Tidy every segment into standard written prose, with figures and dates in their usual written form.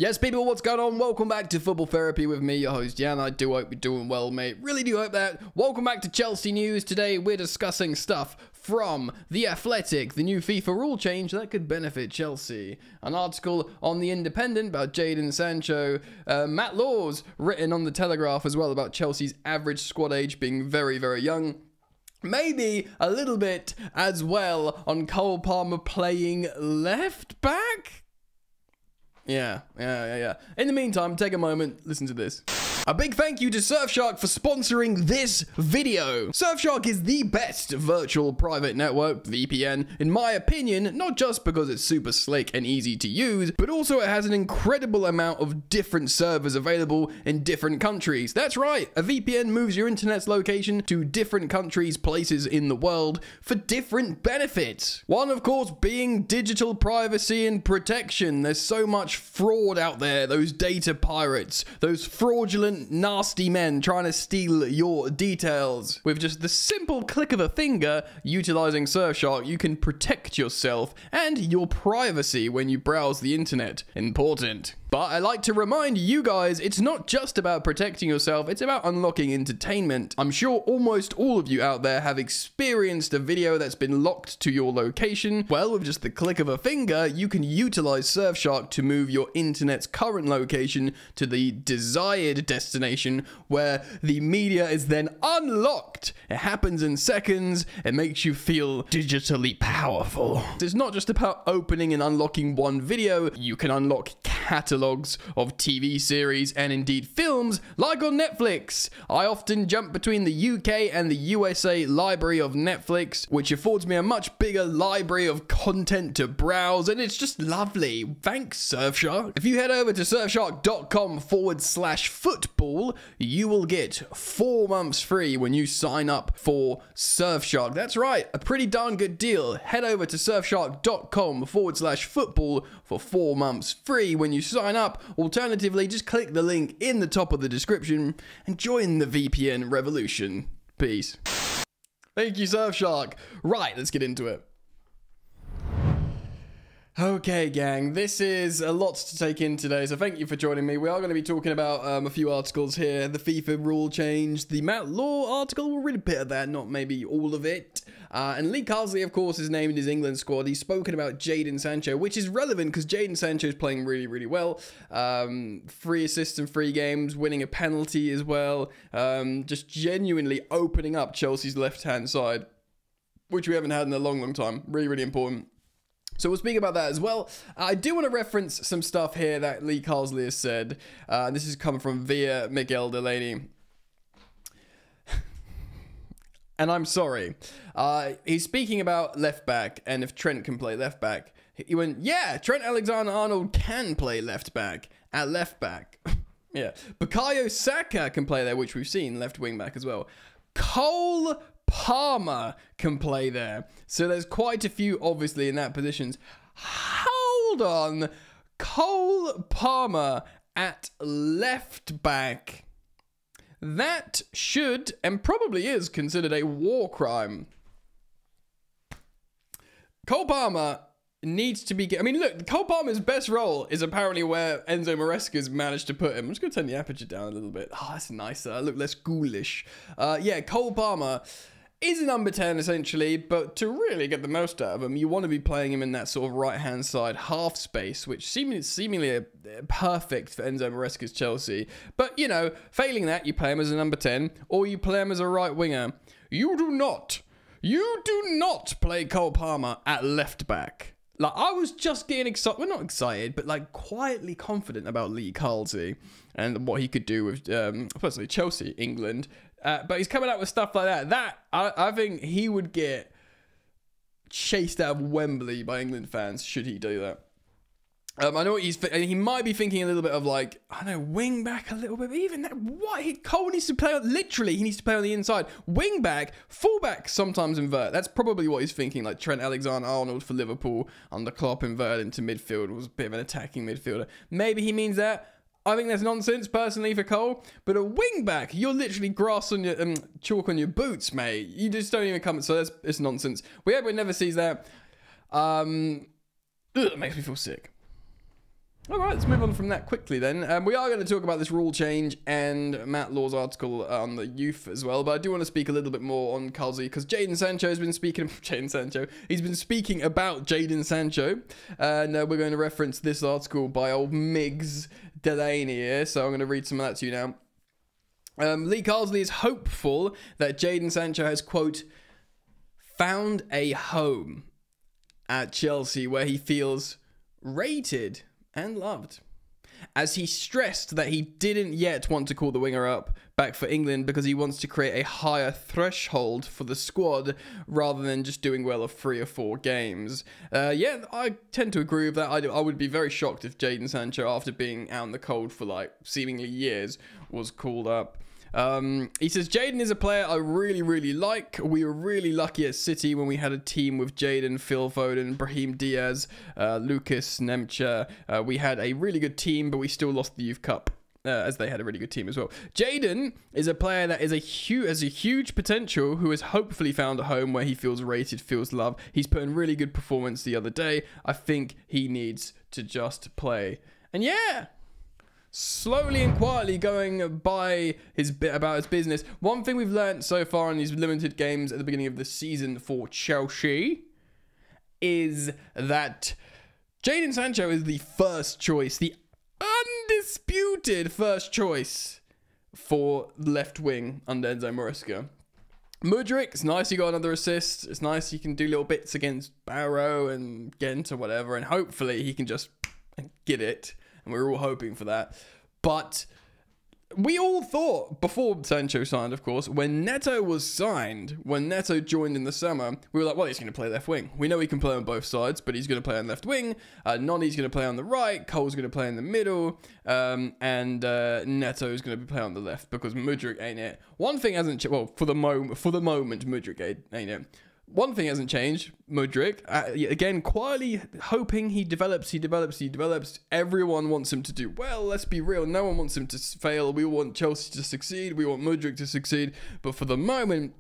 Yes, people, what's going on? Welcome back to Football Therapy with me, your host, Jan. I do hope you're doing well, mate. Really do hope that. Welcome back to Chelsea News. Today, we're discussing stuff from The Athletic, the new FIFA rule change that could benefit Chelsea. An article on The Independent about Jadon Sancho. Matt Law's written on The Telegraph as well about Chelsea's average squad age being very, very young. Maybe a little bit as well on Cole Palmer playing left back? Yeah. In the meantime, take a moment, listen to this. A big thank you to Surfshark for sponsoring this video. Surfshark is the best virtual private network VPN, in my opinion, not just because it's super slick and easy to use, but also it has an incredible amount of different servers available in different countries. That's right, a VPN moves your internet's location to different countries, places in the world for different benefits. One, of course, being digital privacy and protection. There's so much fraud out there, those data pirates, those fraudulent nasty men trying to steal your details. With just the simple click of a finger, utilizing Surfshark, you can protect yourself and your privacy when you browse the internet. Important. But I like to remind you guys, it's not just about protecting yourself, it's about unlocking entertainment. I'm sure almost all of you out there have experienced a video that's been locked to your location. Well, with just the click of a finger, you can utilize Surfshark to move your internet's current location to the desired destination where the media is then unlocked. It happens in seconds. It makes you feel digitally powerful. It's not just about opening and unlocking one video. You can unlock catalogs of TV series and indeed films like on Netflix. I often jump between the UK and the USA library of Netflix, which affords me a much bigger library of content to browse, and it's just lovely. Thanks, Surfshark. If you head over to surfshark.com/football, you will get 4 months free when you sign up for Surfshark. That's right, a pretty darn good deal. Head over to surfshark.com/football for 4 months free when you sign up. Alternatively, just click the link in the top of the description and join the VPN revolution. Peace. Thank you, Surfshark. Right, let's get into it. Okay, gang, this is a lot to take in today, so thank you for joining me. We are going to be talking about a few articles here. The FIFA rule change, the Matt Law article, we'll read a bit of that, not maybe all of it. And Lee Carsley, of course, is named his England squad. He's spoken about Jadon Sancho, which is relevant because Jadon Sancho is playing really, really well. 3 assists in 3 games, winning a penalty as well. Just genuinely opening up Chelsea's left-hand side, which we haven't had in a long, long time. Really, really important. So we'll speak about that as well. I do want to reference some stuff here that Lee Carsley has said. This is coming from via Miguel Delaney. And I'm sorry. He's speaking about left back and if Trent can play left back. He went, yeah, Trent Alexander-Arnold can play left back at left back. Yeah. Bukayo Saka can play there, which we've seen, left wing back as well. Cole Palmer can play there. So there's quite a few, obviously, in that positions. Hold on. Cole Palmer at left back. That should, and probably is, considered a war crime. Cole Palmer needs to be... I mean, look, Cole Palmer's best role is apparently where Enzo Maresca's managed to put him. I'm just going to turn the aperture down a little bit. Oh, that's nicer. I look less ghoulish. Yeah, Cole Palmer is a number 10, essentially, but to really get the most out of him, you want to be playing him in that sort of right-hand side half space, which seemingly perfect for Enzo Maresca's Chelsea. But, you know, failing that, you play him as a number 10, or you play him as a right winger. You do not play Cole Palmer at left back. Like, I was just getting excited, well, not excited, but like quietly confident about Lee Carsley and what he could do with, personally, Chelsea, England. But he's coming out with stuff like that. I think he would get chased out of Wembley by England fans should he do that. I know what he might be thinking a little bit of like, I don't know, wing back a little bit, but even that, Cole needs to play, literally, he needs to play on the inside. Wing back, full back sometimes invert. That's probably what he's thinking, like Trent Alexander-Arnold for Liverpool under Klopp inverted into midfield, was a bit of an attacking midfielder. Maybe he means that. I think that's nonsense, personally, for Cole. But a wing back, you're literally grass on your chalk on your boots, mate. You just don't even come. So it's nonsense. We hope we never sees that. It makes me feel sick. All right, let's move on from that quickly then. We are going to talk about this rule change and Matt Law's article on the youth as well, but I do want to speak a little bit more on Culsey because Jadon Sancho has been speaking He's been speaking about Jadon Sancho, and we're going to reference this article by old Miggs Delaney here, so I'm going to read some of that to you now. Lee Carsley is hopeful that Jadon Sancho has, quote, found a home at Chelsea where he feels rated and loved, as he stressed that he didn't yet want to call the winger up back for England because he wants to create a higher threshold for the squad rather than just doing well of 3 or 4 games. Yeah, I tend to agree with that. I would be very shocked if Jadon Sancho, after being out in the cold for like seemingly years, was called up. He says, Jadon is a player I really like. We were really lucky at City when we had a team with Jadon, Phil Foden, Brahim Diaz, Lucas, Nemcha. We had a really good team, but we still lost the Youth Cup, as they had a really good team as well. Jadon is a player that has a huge potential, who has hopefully found a home where he feels rated, feels loved. He's put in really good performance the other day. I think he needs to just play. And yeah, slowly and quietly going by his bit about his business. One thing we've learned so far in these limited games at the beginning of the season for Chelsea is that Jadon Sancho is the first choice, the undisputed first choice for left wing under Enzo Maresca. Mudryk, it's nice he got another assist. It's nice he can do little bits against Barrow and Ghent or whatever, and hopefully he can just get it. And we were all hoping for that. But we all thought, before Sancho signed, of course, when Neto was signed, when Neto joined in the summer, we were like, well, he's going to play left wing. We know he can play on both sides, but he's going to play on left wing. Noni's going to play on the right. Cole's going to play in the middle. And Neto's going to play on the left because Mudryk ain't it. One thing hasn't changed. Well, for the moment, Mudryk ain't it. One thing hasn't changed, Mudryk, again, quietly hoping he develops. Everyone wants him to do well, let's be real. No one wants him to fail. We want Chelsea to succeed. We want Mudryk to succeed. But for the moment,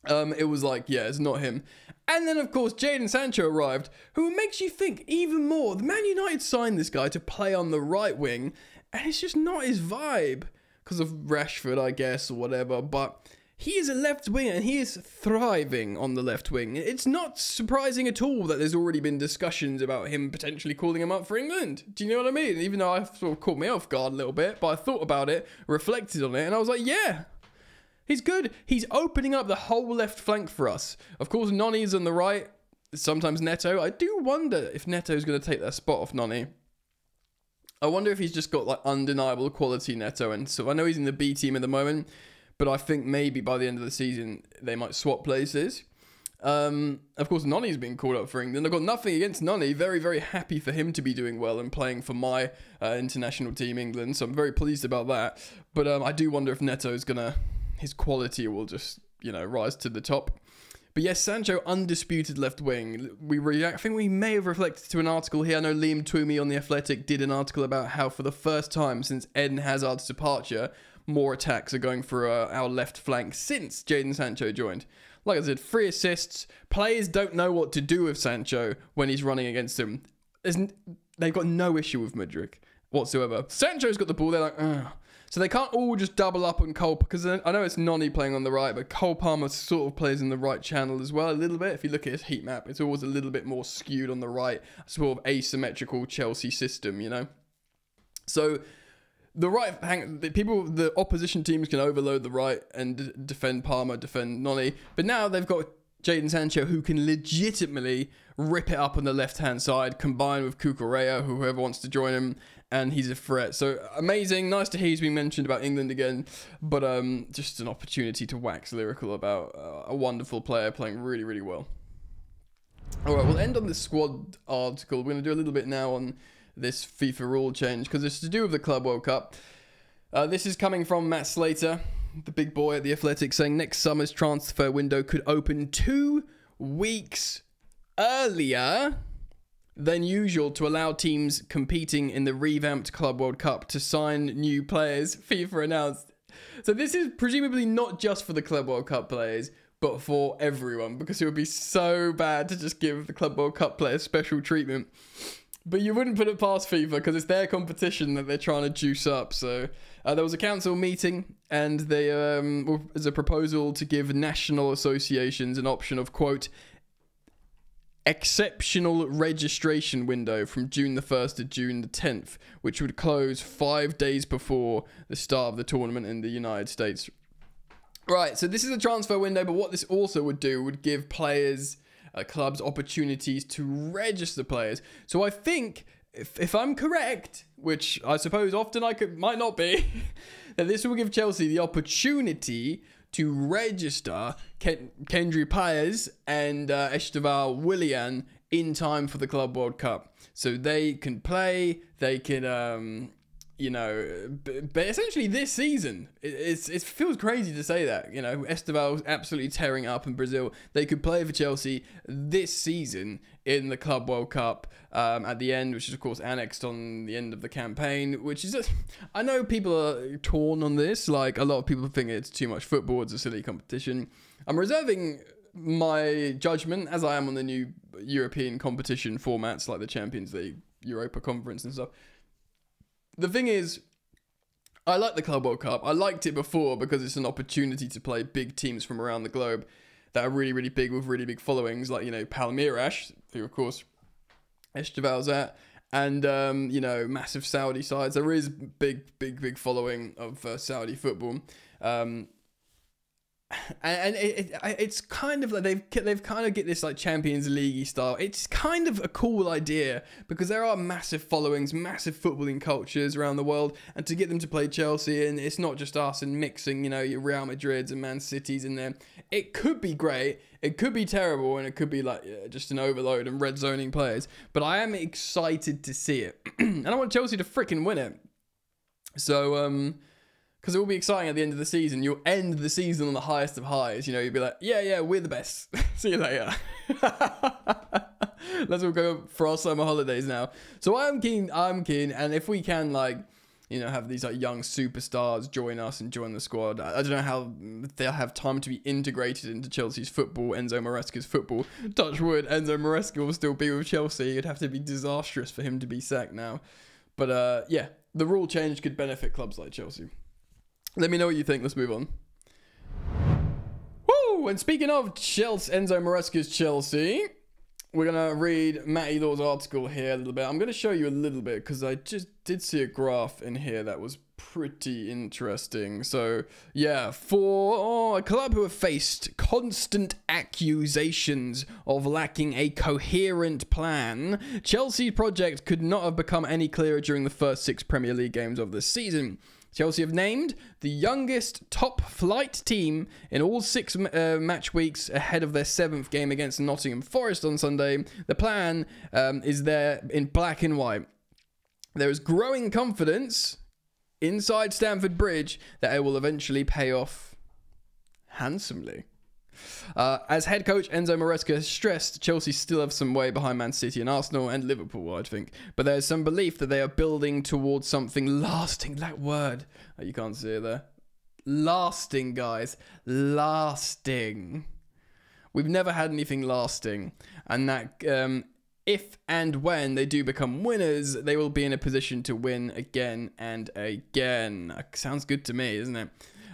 it was like, yeah, it's not him. And then, of course, Jadon Sancho arrived, who makes you think even more. The Man United signed this guy to play on the right wing, and it's just not his vibe. Because of Rashford, I guess, or whatever, but he is a left winger and he is thriving on the left wing. It's not surprising at all that there's already been discussions about him potentially calling him up for England. Do you know what I mean? Even though I sort of caught me off guard a little bit, but I thought about it, reflected on it, and I was like, yeah, he's good. He's opening up the whole left flank for us. Of course, Noni's on the right, sometimes Neto. I do wonder if Neto's going to take that spot off Noni. I wonder if he's just got like undeniable quality Neto, and so I know he's in the B team at the moment, but I think maybe by the end of the season, they might swap places. Of course, Noni's been called up for England. I've got nothing against Noni. Very happy for him to be doing well and playing for my international team, England. So I'm very pleased about that. But I do wonder if Neto's his quality will just, rise to the top. But yes, Sancho, undisputed left wing. I think we may have reflected to an article here. I know Liam Twomey on The Athletic did an article about how for the first time since Eden Hazard's departure, more attacks are going for our left flank since Jadon Sancho joined. Like I said, 3 assists. Players don't know what to do with Sancho when he's running against him. They've got no issue with Mudryk whatsoever. Sancho's got the ball. They're like, ugh. So they can't all just double up on Cole, because I know it's Noni playing on the right, but Cole Palmer sort of plays in the right channel as well a little bit. If you look at his heat map, it's always a little bit more skewed on the right, sort of asymmetrical Chelsea system, So the opposition teams can overload the right and defend Palmer, defend Noni. But now they've got Jadon Sancho, who can legitimately rip it up on the left-hand side, combined with Cucurella, whoever wants to join him, and he's a threat. So amazing. Nice to hear he's been mentioned about England again, but just an opportunity to wax lyrical about a wonderful player playing really well. All right, we'll end on this squad article. We're going to do a little bit now on this FIFA rule change, because it's to do with the Club World Cup. This is coming from Matt Slater, the big boy at The Athletic, saying next summer's transfer window could open 2 weeks earlier than usual to allow teams competing in the revamped Club World Cup to sign new players, FIFA announced. So this is presumably not just for the Club World Cup players, but for everyone, because it would be so bad to just give the Club World Cup players special treatment. But you wouldn't put it past FIFA because it's their competition that they're trying to juice up. So there was a council meeting, and they there's a proposal to give national associations an option of, quote, exceptional registration window from June the 1st to June the 10th, which would close 5 days before the start of the tournament in the United States. Right, so this is a transfer window, but what this also would do would give players, clubs, opportunities to register players. So I think, if I'm correct, which I suppose often might not be, that this will give Chelsea the opportunity to register Kendry Páez and Esteval Willian in time for the Club World Cup. So they can play, they can, you know, but essentially this season, it feels crazy to say that, you know, Esteval's absolutely tearing up in Brazil. They could play for Chelsea this season in the Club World Cup at the end, which is of course annexed on the end of the campaign, which is just, I know people are torn on this. Like, a lot of people think it's too much football, it's a silly competition. I'm reserving my judgment, as I am on the new European competition formats like the Champions League, Europa Conference and stuff. The thing is, I like the Club World Cup. I liked it before because it's an opportunity to play big teams from around the globe that are really, really big with really big followings, like, you know, Palmeiras, who of course Esteval's at, and you know, massive Saudi sides. There is big following of Saudi football. And it's kind of like they've kind of get this like Champions League style. It's kind of a cool idea because there are massive followings, massive footballing cultures around the world, and to get them to play Chelsea, and it's not just us and mixing, you know, your Real Madrids and Man Cities in there. It could be great, it could be terrible, and it could be like just an overload and red zoning players. But I am excited to see it, and I want Chelsea to freaking win it. So because it will be exciting at the end of the season. You'll end the season on the highest of highs. You know, you'll be like, yeah, we're the best. See you later. Let's all go for our summer holidays now. So I'm keen. And if we can, like, you know, have these like young superstars join us and join the squad. I don't know how they'll have time to be integrated into Chelsea's football, Enzo Maresca's football. Touch wood, Enzo Maresca will still be with Chelsea. It'd have to be disastrous for him to be sacked now. But yeah, the rule change could benefit clubs like Chelsea. Let me know what you think. Let's move on. Woo! And speaking of Chelsea, Enzo Maresca's Chelsea, we're going to read Matty Law's article here a little bit. I'm going to show you a little bit because I just did see a graph in here that was pretty interesting. So, yeah, for a club who have faced constant accusations of lacking a coherent plan, Chelsea's project could not have become any clearer during the first 6 Premier League games of the season. Chelsea have named the youngest top-flight team in all 6 match weeks ahead of their 7th game against Nottingham Forest on Sunday. The plan is there in black and white. There is growing confidence inside Stamford Bridge that it will eventually pay off handsomely. As head coach, Enzo Maresca has stressed Chelsea still have some way behind Man City and Arsenal and Liverpool, I think. But there's some belief that they are building towards something lasting. That word, you can't see it there. Lasting, guys. Lasting. We've never had anything lasting. And that if and when they do become winners, they will be in a position to win again and again. Sounds good to me, isn't it?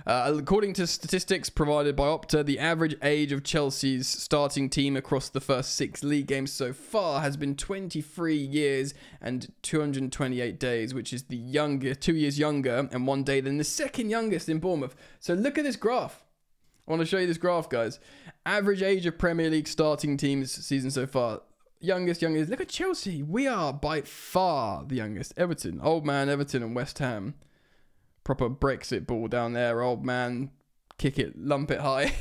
According to statistics provided by Opta, the average age of Chelsea's starting team across the first 6 league games so far has been 23 years and 228 days, which is the younger, 2 years younger and 1 day than the second youngest in Bournemouth. So look at this graph. I want to show you this graph, guys. Average age of Premier League starting teams season so far. Youngest. Look at Chelsea. We are by far the youngest. Everton, old man Everton and West Ham. Proper Brexit ball down there, old man. Kick it, lump it high.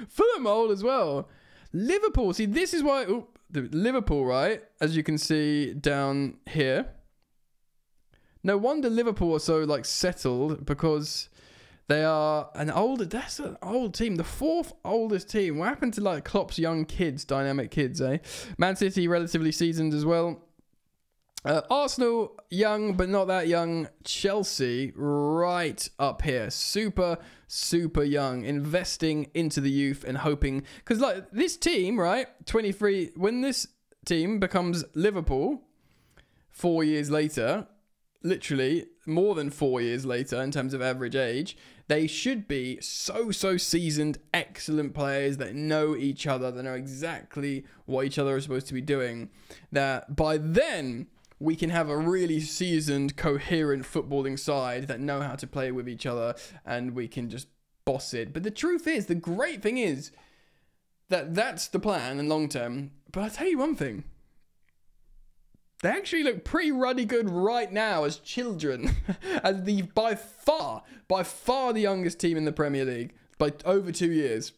Fulham old as well. Liverpool, see, this is why... Ooh, Liverpool, right? As you can see down here. No wonder Liverpool are so, like, settled, because they are an older... That's an old team. The 4th oldest team. What happened to, like, Klopp's young kids, dynamic kids, eh? Man City, relatively seasoned as well. Arsenal, young, but not that young. Chelsea, right up here. Super young. Investing into the youth and hoping... Because, like, this team, right? 23... When this team becomes Liverpool 4 years later, literally more than 4 years later in terms of average age, they should be so seasoned, excellent players that know each other, that know exactly what each other is supposed to be doing, that by then we can have a really seasoned, coherent footballing side that know how to play with each other, and we can just boss it. But the truth is, the great thing is that that's the plan in long term. But I'll tell you one thing. They actually look pretty ruddy good right now as children, as the by far the youngest team in the Premier League by over 2 years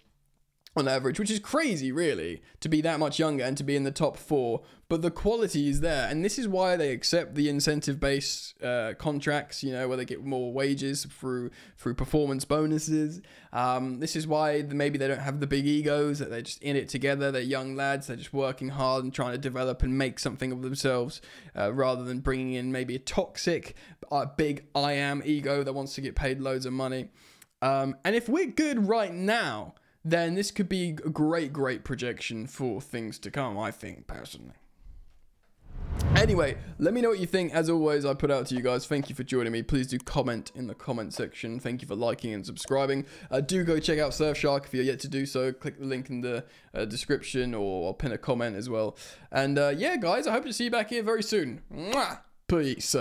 on average, which is crazy, really, to be that much younger and to be in the top 4. But the quality is there, and this is why they accept the incentive-based contracts, you know, where they get more wages through performance bonuses. This is why maybe they don't have the big egos, that they're just in it together. They're young lads, they're just working hard and trying to develop and make something of themselves, rather than bringing in maybe a toxic, big I am ego that wants to get paid loads of money. And if we're good right now, then this could be a great projection for things to come, I think, personally. Anyway, let me know what you think. As always, I put out to you guys. Thank you for joining me. Please do comment in the comment section. Thank you for liking and subscribing. Do go check out Surfshark if you're yet to do so. Click the link in the description, or I'll pin a comment as well. And yeah, guys, I hope to see you back here very soon. Mwah! Peace.